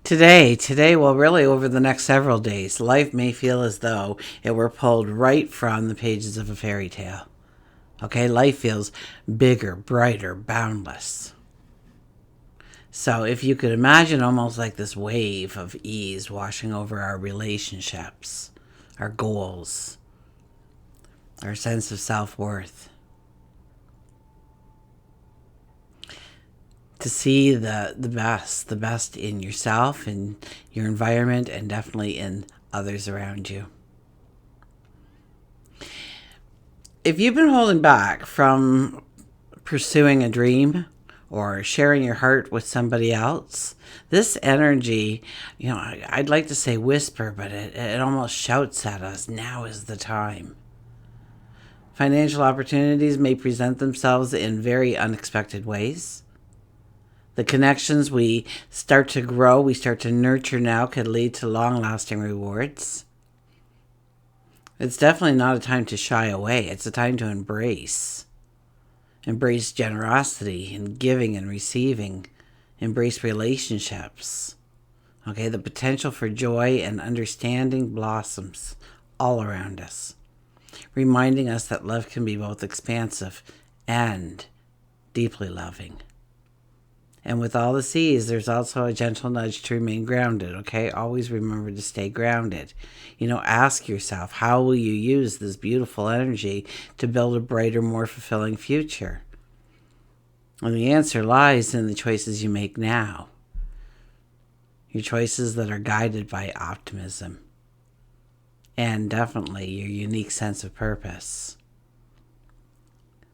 Today, well, really over the next several days, life may feel as though it were pulled right from the pages of a fairy tale. Okay, life feels bigger, brighter, boundless. So if you could imagine almost like this wave of ease washing over our relationships, our goals, our sense of self-worth, to see the best in yourself and your environment and definitely in others around you. If you've been holding back from pursuing a dream or sharing your heart with somebody else, this energy, I'd like to say whisper, but it almost shouts at us, now is the time. Financial opportunities may present themselves in very unexpected ways. The connections we start to grow, we start to nurture now, could lead to long-lasting rewards. It's definitely not a time to shy away. It's a time to embrace. Embrace generosity and giving and receiving. Embrace relationships. Okay, the potential for joy and understanding blossoms all around us, reminding us that love can be both expansive and deeply loving. And with all the seas, there's also a gentle nudge to remain grounded, okay? Always remember to stay grounded. Ask yourself, how will you use this beautiful energy to build a brighter, more fulfilling future? And the answer lies in the choices you make now. Your choices that are guided by optimism. And definitely your unique sense of purpose.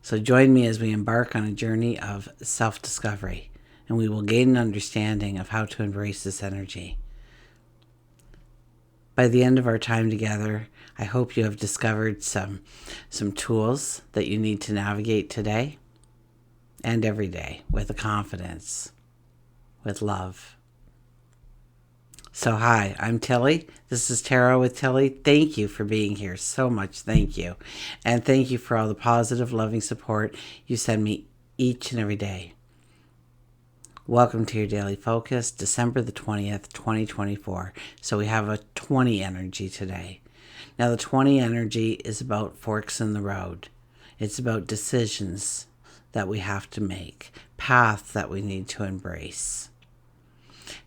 So join me as we embark on a journey of self-discovery. And we will gain an understanding of how to embrace this energy. By the end of our time together, I hope you have discovered some tools that you need to navigate today and every day with a confidence, with love. So hi, I'm Tilly. This is Tarot with Tilly. Thank you for being here so much. Thank you. And thank you for all the positive, loving support you send me each and every day. Welcome to your daily focus, December the 20th, 2024. So we have a 20 energy today. Now the 20 energy is about forks in the road. It's about decisions that we have to make, paths that we need to embrace.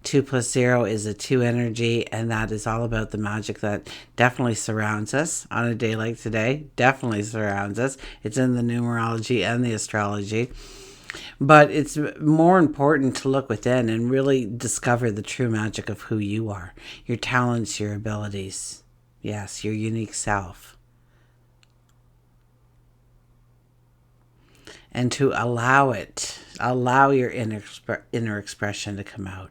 2 plus 0 is a 2 energy, and that is all about the magic that definitely surrounds us on a day like today. Definitely surrounds us. It's in the numerology and the astrology. But it's more important to look within and really discover the true magic of who you are, your talents, your abilities. Yes, your unique self. And to allow your inner expression to come out.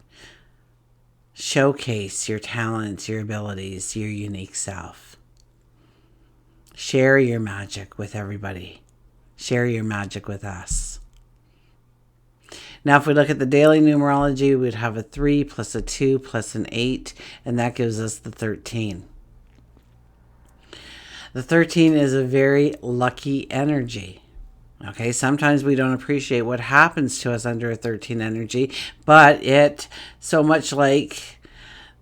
Showcase your talents, your abilities, your unique self. Share your magic with everybody. Share your magic with us. Now, if we look at the daily numerology, we'd have a 3 plus a 2 plus an 8, and that gives us the 13. The 13 is a very lucky energy. Okay, sometimes we don't appreciate what happens to us under a 13 energy, but it, so much like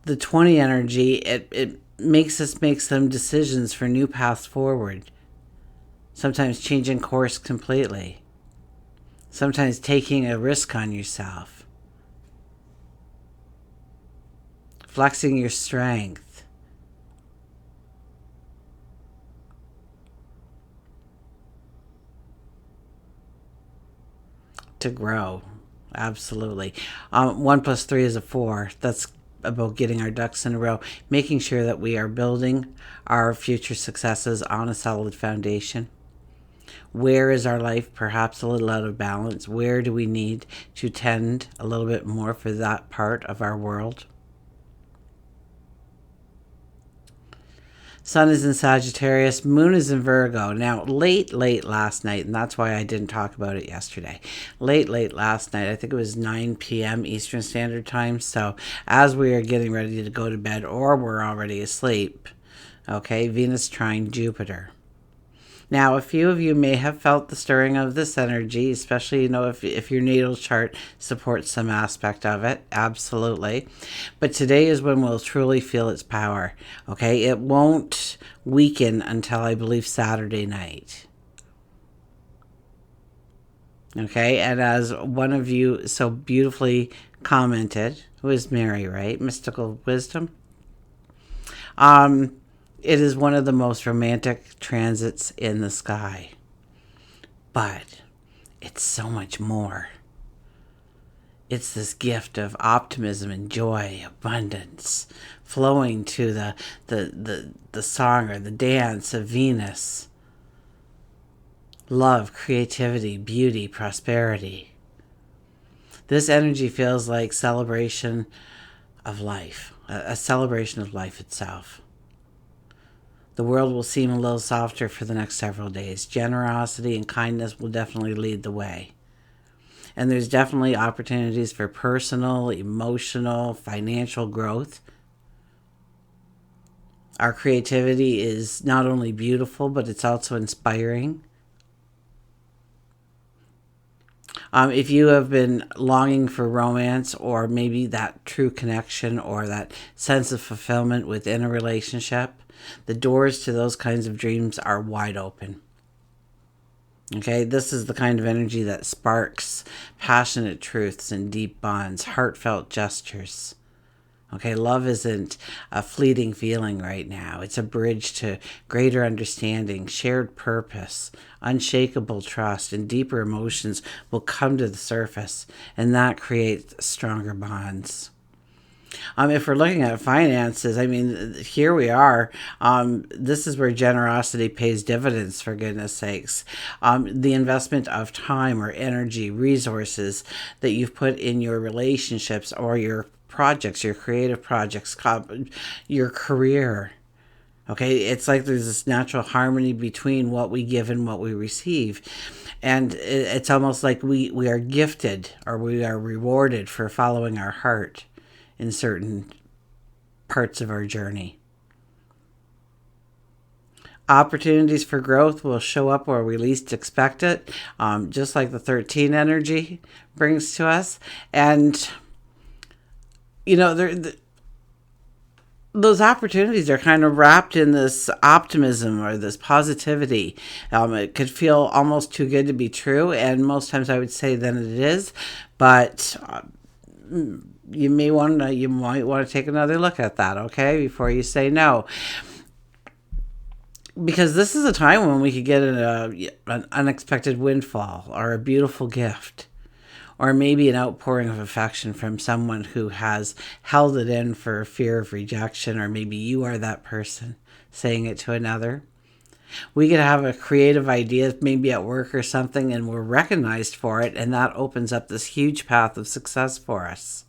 the 20 energy, it makes us make some decisions for new paths forward. Sometimes changing course completely. Sometimes taking a risk on yourself. Flexing your strength. To grow. Absolutely. 1 plus 3 is a 4. That's about getting our ducks in a row. Making sure that we are building our future successes on a solid foundation. Where is our life perhaps a little out of balance? Where do we need to tend a little bit more for that part of our world? Sun is in Sagittarius, Moon is in Virgo. Now, late last night, and that's why I didn't talk about it yesterday. Late last night, I think it was 9 p.m. Eastern Standard Time. So as we are getting ready to go to bed or we're already asleep, okay, Venus trine Jupiter. Now, a few of you may have felt the stirring of this energy, especially, if your natal chart supports some aspect of it. Absolutely. But today is when we'll truly feel its power. Okay. It won't weaken until, I believe, Saturday night. Okay. And as one of you so beautifully commented, who is Mary, right? Mystical wisdom. It is one of the most romantic transits in the sky. But it's so much more. It's this gift of optimism and joy, abundance, flowing to the song or the dance of Venus. Love, creativity, beauty, prosperity. This energy feels like celebration of life, a celebration of life itself. The world will seem a little softer for the next several days. Generosity and kindness will definitely lead the way. And there's definitely opportunities for personal, emotional, financial growth. Our creativity is not only beautiful, but it's also inspiring. If you have been longing for romance, or maybe that true connection or that sense of fulfillment within a relationship, the doors to those kinds of dreams are wide open. Okay, this is the kind of energy that sparks passionate truths and deep bonds, heartfelt gestures. Okay, love isn't a fleeting feeling right now. It's a bridge to greater understanding, shared purpose, unshakable trust, and deeper emotions will come to the surface, and that creates stronger bonds. If we're looking at finances, I mean, here we are. This is where generosity pays dividends, for goodness sakes. The investment of time or energy, resources that you've put in your relationships or your projects, your creative projects, your career. Okay, it's like there's this natural harmony between what we give and what we receive. And it's almost like we are gifted, or we are rewarded for following our heart in certain parts of our journey. Opportunities for growth will show up where we least expect it, just like the 13 energy brings to us. And, those opportunities are kind of wrapped in this optimism or this positivity. It could feel almost too good to be true, and most times I would say then it is. But you might want to take another look at that, okay, before you say no. Because this is a time when we could get an unexpected windfall or a beautiful gift, or maybe an outpouring of affection from someone who has held it in for fear of rejection, or maybe you are that person saying it to another. We could have a creative idea, maybe at work or something, and we're recognized for it, and that opens up this huge path of success for us.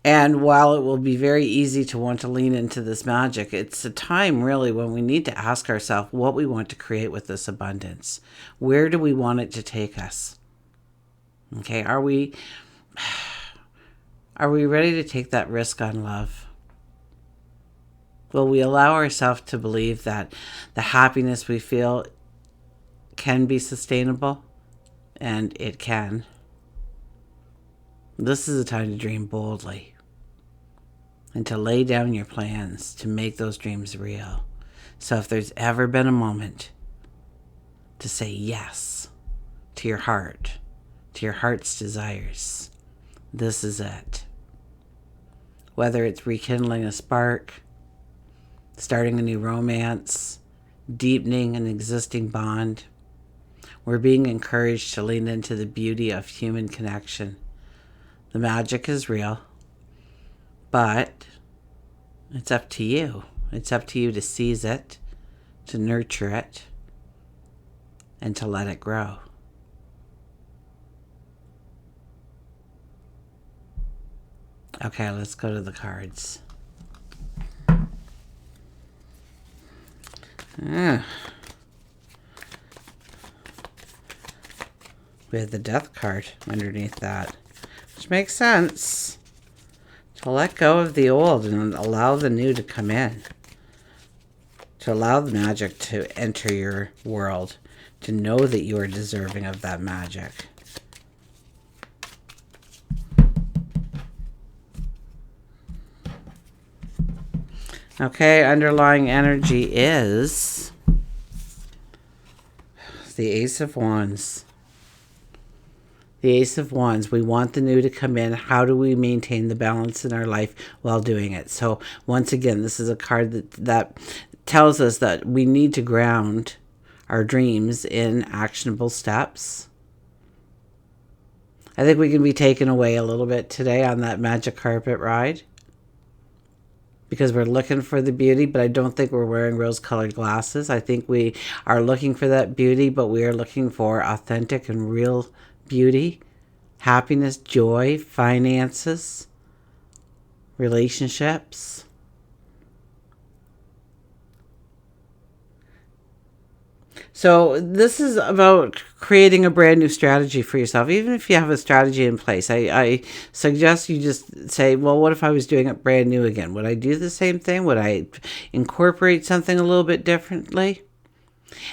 And while it will be very easy to want to lean into this magic, it's a time really when we need to ask ourselves what we want to create with this abundance. Where do we want it to take us? Okay, are we ready to take that risk on love? Will we allow ourselves to believe that the happiness we feel can be sustainable? And it can. This is a time to dream boldly and to lay down your plans to make those dreams real. So if there's ever been a moment to say yes to your heart, to your heart's desires, this is it. Whether it's rekindling a spark, starting a new romance, deepening an existing bond, we're being encouraged to lean into the beauty of human connection. The magic is real, but it's up to you. It's up to you to seize it, to nurture it, and to let it grow. Okay, let's go to the cards. We have the Death card underneath that, which makes sense. To let go of the old and allow the new to come in. to allow the magic to enter your world, to know that you are deserving of that magic. Okay, underlying energy is the Ace of Wands. The Ace of Wands. We want the new to come in. How do we maintain the balance in our life while doing it? So once again, this is a card that tells us that we need to ground our dreams in actionable steps. I think we can be taken away a little bit today on that magic carpet ride, because we're looking for the beauty, but I don't think we're wearing rose-colored glasses. I think we are looking for that beauty, but we are looking for authentic and real beauty, happiness, joy, finances, relationships. So this is about creating a brand new strategy for yourself. Even if you have a strategy in place, I suggest you just say, well, what if I was doing it brand new again? Would I do the same thing? Would I incorporate something a little bit differently?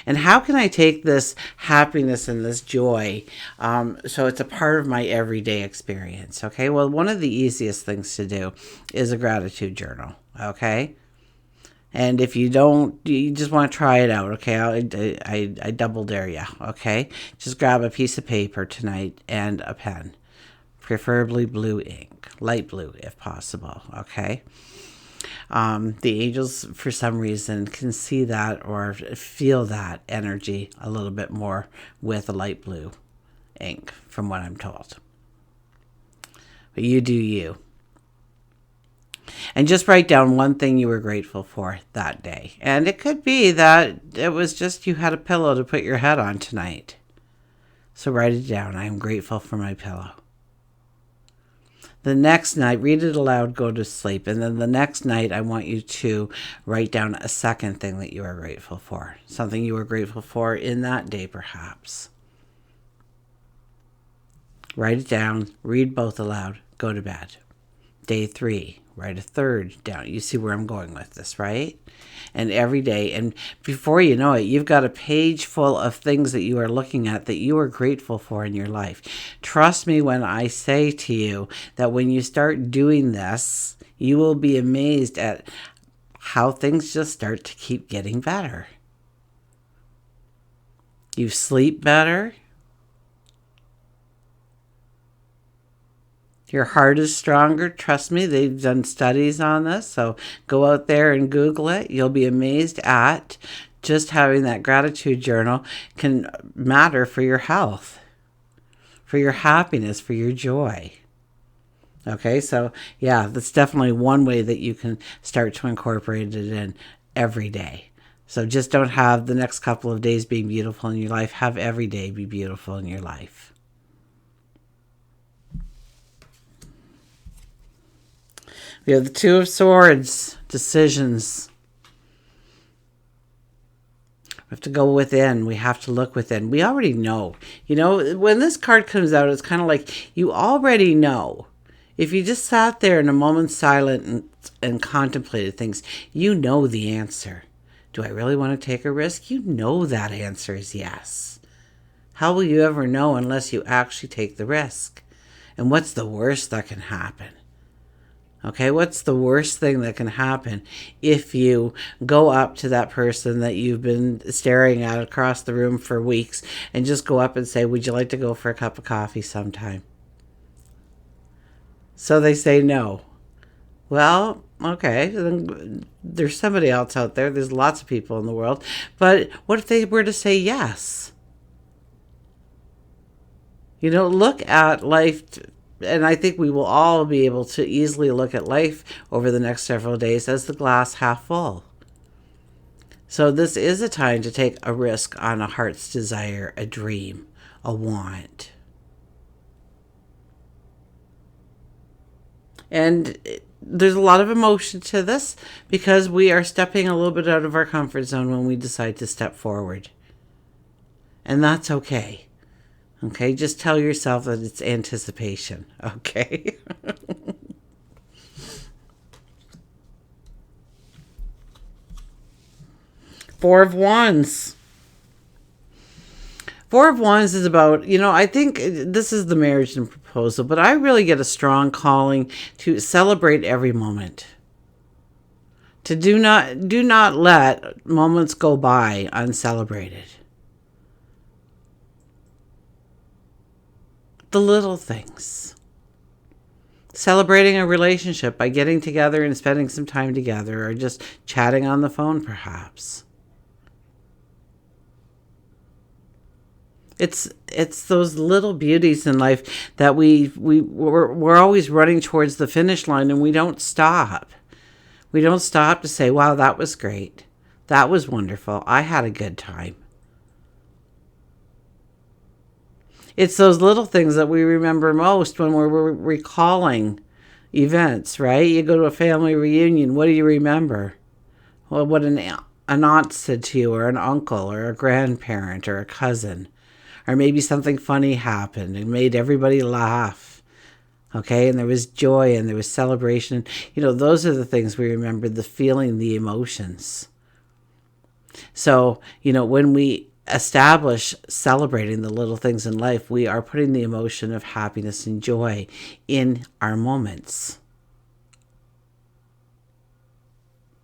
And how can I take this happiness and this joy so it's a part of my everyday experience? Okay, well, one of the easiest things to do is a gratitude journal. Okay. And if you don't, you just want to try it out, okay? I double dare you, okay? Just grab a piece of paper tonight and a pen, preferably blue ink, light blue if possible, okay? The angels, for some reason, can see that or feel that energy a little bit more with a light blue ink, from what I'm told. But you do you. And just write down one thing you were grateful for that day. And it could be that it was just you had a pillow to put your head on tonight. So write it down. I am grateful for my pillow. The next night, read it aloud, go to sleep. And then the next night, I want you to write down a second thing that you are grateful for. Something you were grateful for in that day, perhaps. Write it down, read both aloud, go to bed. Day 3. Write a third down. You see where I'm going with this, right? And every day, and before you know it, you've got a page full of things that you are looking at that you are grateful for in your life. Trust me when I say to you that when you start doing this, you will be amazed at how things just start to keep getting better. You sleep better. Your heart is stronger. Trust me, they've done studies on this. So go out there and Google it. You'll be amazed at just having that gratitude journal can matter for your health, for your happiness, for your joy. Okay, so yeah, that's definitely one way that you can start to incorporate it in every day. So just don't have the next couple of days being beautiful in your life. Have every day be beautiful in your life. We have the Two of Swords, decisions. We have to go within. We have to look within. We already know. You know, when this card comes out, it's kind of like you already know. If you just sat there in a moment's silence and contemplated things, you know the answer. Do I really want to take a risk? You know that answer is yes. How will you ever know unless you actually take the risk? And what's the worst that can happen? Okay, what's the worst thing that can happen if you go up to that person that you've been staring at across the room for weeks and just go up and say, would you like to go for a cup of coffee sometime? So they say no. Well, okay, then there's somebody else out there. There's lots of people in the world. But what if they were to say yes? You know, look at life. And I think we will all be able to easily look at life over the next several days as the glass half full. So this is a time to take a risk on a heart's desire, a dream, a want. And there's a lot of emotion to this because we are stepping a little bit out of our comfort zone when we decide to step forward. And that's okay. Okay, just tell yourself that it's anticipation, okay? Four of Wands. Four of Wands is about, I think this is the marriage and proposal, but I really get a strong calling to celebrate every moment. To do not let moments go by uncelebrated. The little things. Celebrating a relationship by getting together and spending some time together, or just chatting on the phone perhaps. It's those little beauties in life that we're always running towards the finish line, and we don't stop. We don't stop to say, wow, that was great. That was wonderful. I had a good time. It's those little things that we remember most when we're recalling events, right? You go to a family reunion. What do you remember? Well, what an aunt said to you, or an uncle, or a grandparent, or a cousin. Or maybe something funny happened and made everybody laugh. Okay, and there was joy and there was celebration. Those are the things we remember, the feeling, the emotions. So, when we establish celebrating the little things in life, we are putting the emotion of happiness and joy in our moments.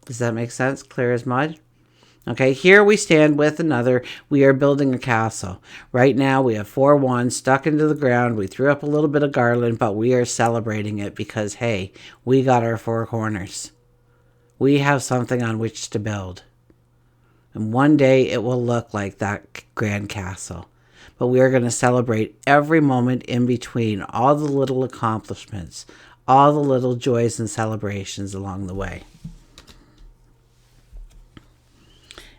Does that make sense? Clear as mud? Okay, here we stand with another. We are building a castle. Right now we have 4 wands stuck into the ground. We threw up a little bit of garland, but we are celebrating it because, hey, we got our 4 corners. We have something on which to build. And one day it will look like that grand castle. But we are going to celebrate every moment in between, all the little accomplishments, all the little joys and celebrations along the way.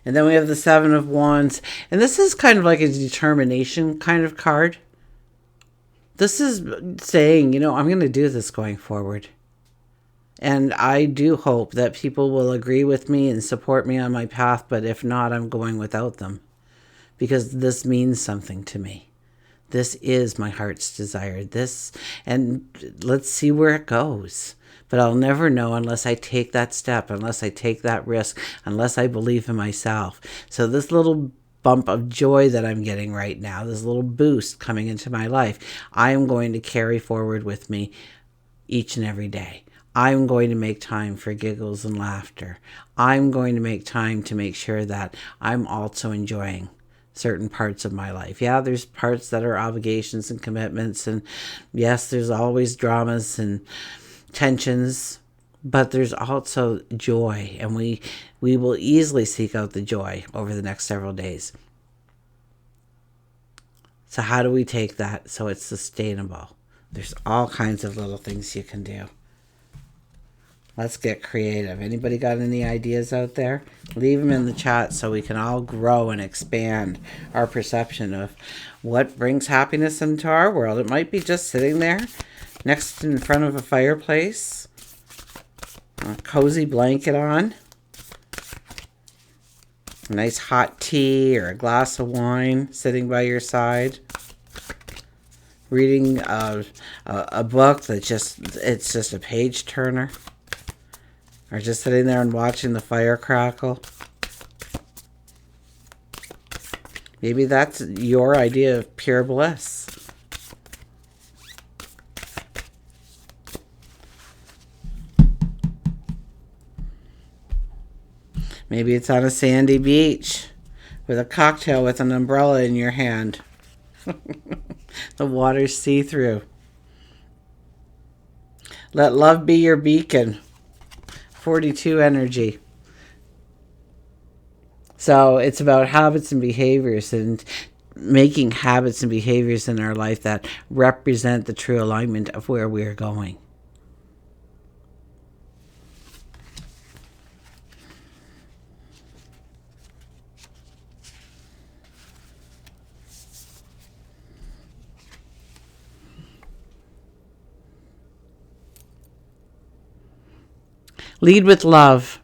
And then we have the 7 of Wands. And this is kind of like a determination kind of card. This is saying, I'm going to do this going forward. And I do hope that people will agree with me and support me on my path. But if not, I'm going without them. Because this means something to me. This is my heart's desire. And let's see where it goes. But I'll never know unless I take that step, unless I take that risk, unless I believe in myself. So this little bump of joy that I'm getting right now, this little boost coming into my life, I am going to carry forward with me each and every day. I'm going to make time for giggles and laughter. I'm going to make time to make sure that I'm also enjoying certain parts of my life. Yeah, there's parts that are obligations and commitments. And yes, there's always dramas and tensions, but there's also joy, and we will easily seek out the joy over the next several days. So how do we take that so it's sustainable? There's all kinds of little things you can do. Let's get creative. Anybody got any ideas out there? Leave them in the chat so we can all grow and expand our perception of what brings happiness into our world. It might be just sitting there next in front of a fireplace, a cozy blanket on, a nice hot tea or a glass of wine sitting by your side, reading a book it's just a page turner, or just sitting there and watching the fire crackle. Maybe that's your idea of pure bliss. Maybe it's on a sandy beach with a cocktail with an umbrella in your hand. The water's see-through. Let love be your beacon. 42 energy. So it's about habits and behaviors, and making habits and behaviors in our life that represent the true alignment of where we are going. Lead with love.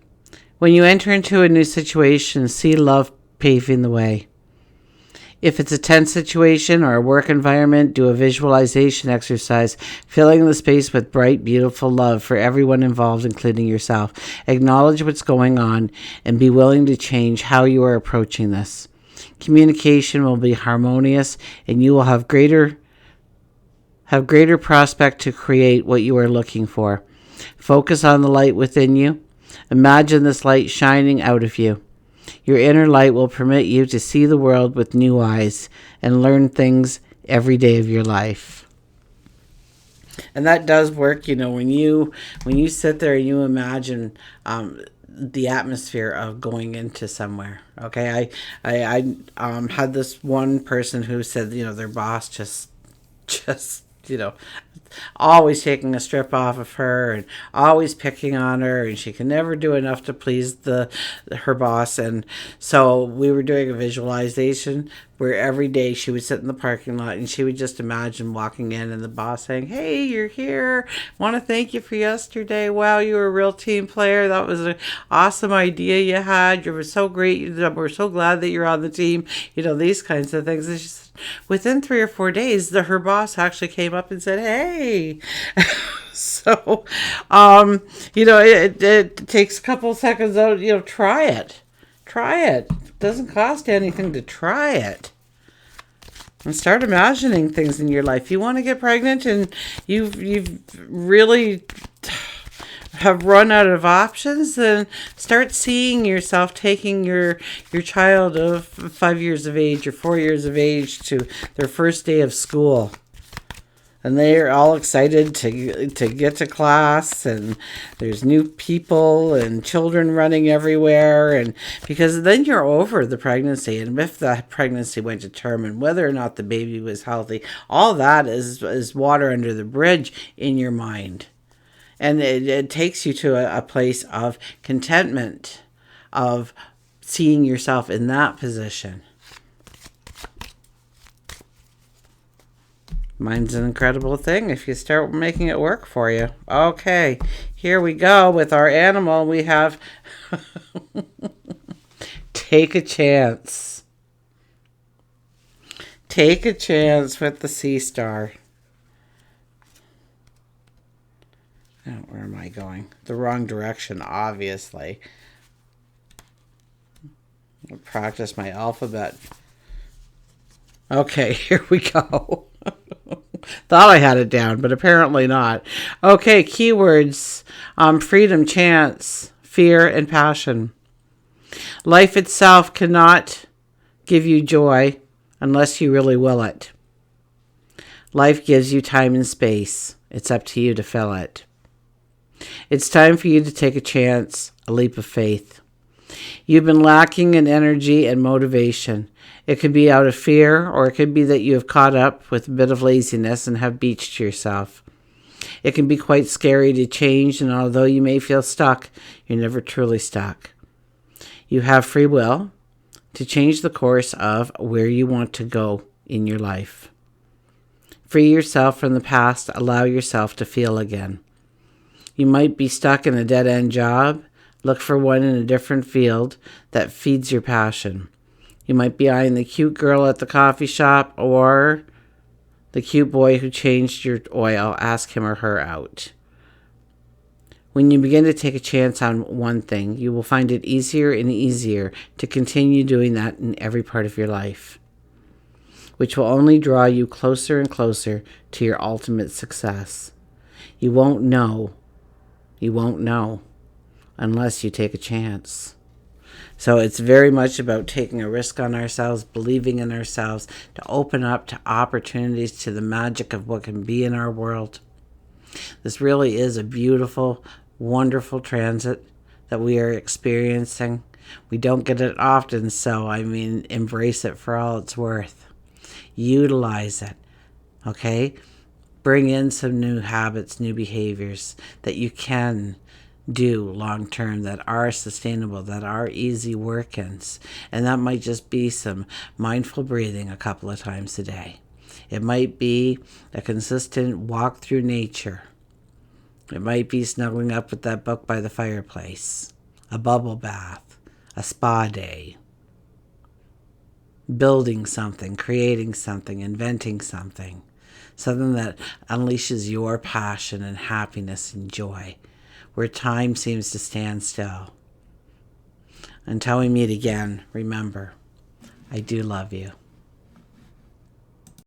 When you enter into a new situation, see love paving the way. If it's a tense situation or a work environment, do a visualization exercise, filling the space with bright, beautiful love for everyone involved, including yourself. Acknowledge what's going on and be willing to change how you are approaching this. Communication will be harmonious and you will have greater prospect to create what you are looking for. Focus on the light within you. Imagine this light shining out of you. Your inner light will permit you to see the world with new eyes and learn things every day of your life. And that does work, when you sit there and you imagine the atmosphere of going into somewhere. Okay, I had this one person who said, their boss just always taking a strip off of her and always picking on her, and she can never do enough to please her boss. And so we were doing a visualization where every day she would sit in the parking lot and she would just imagine walking in and the boss saying, "Hey, you're here. Want to thank you for yesterday. Wow, you were a real team player. That was an awesome idea you had. You were so great. We're so glad that you're on the team." These kinds of things. It's just, within 3 or 4 days, her boss actually came up and said, "Hey." So, it takes a couple seconds out. Try it. It doesn't cost anything to try it. And start imagining things in your life. You want to get pregnant and you've really have run out of options, then start seeing yourself taking your child of 5 years of age or 4 years of age to their first day of school. And they're all excited to get to class, and there's new people and children running everywhere, and because then you're over the pregnancy, and if the pregnancy went to term and whether or not the baby was healthy, all that is water under the bridge in your mind. And it takes you to a place of contentment, of seeing yourself in that position. Mind's an incredible thing if you start making it work for you. Okay, here we go with our animal. We have take a chance. Take a chance with the sea star. Oh, where am I going? The wrong direction, obviously. I'll practice my alphabet. Okay, here we go. Thought I had it down, but apparently not. Okay, keywords. Freedom, chance, fear, and passion. Life itself cannot give you joy unless you really will it. Life gives you time and space. It's up to you to fill it. It's time for you to take a chance, a leap of faith. You've been lacking in energy and motivation. It could be out of fear, or it could be that you have caught up with a bit of laziness and have beached yourself. It can be quite scary to change, and although you may feel stuck, you're never truly stuck. You have free will to change the course of where you want to go in your life. Free yourself from the past. Allow yourself to feel again. You might be stuck in a dead-end job. Look for one in a different field that feeds your passion. You might be eyeing the cute girl at the coffee shop or the cute boy who changed your oil. Ask him or her out. When you begin to take a chance on one thing, you will find it easier and easier to continue doing that in every part of your life, which will only draw you closer and closer to your ultimate success. You won't know unless you take a chance. So it's very much about taking a risk on ourselves, believing in ourselves, to open up to opportunities, to the magic of what can be in our world. This really is a beautiful, wonderful transit that we are experiencing. We don't get it often, so embrace it for all it's worth. Utilize it, okay? Bring in some new habits, new behaviors that you can do long term, that are sustainable, that are easy work-ins. And that might just be some mindful breathing a couple of times a day. It might be a consistent walk through nature. It might be snuggling up with that book by the fireplace, a bubble bath, a spa day. building something, creating something, inventing something. Something that unleashes your passion and happiness and joy, where time seems to stand still. Until we meet again, remember, I do love you.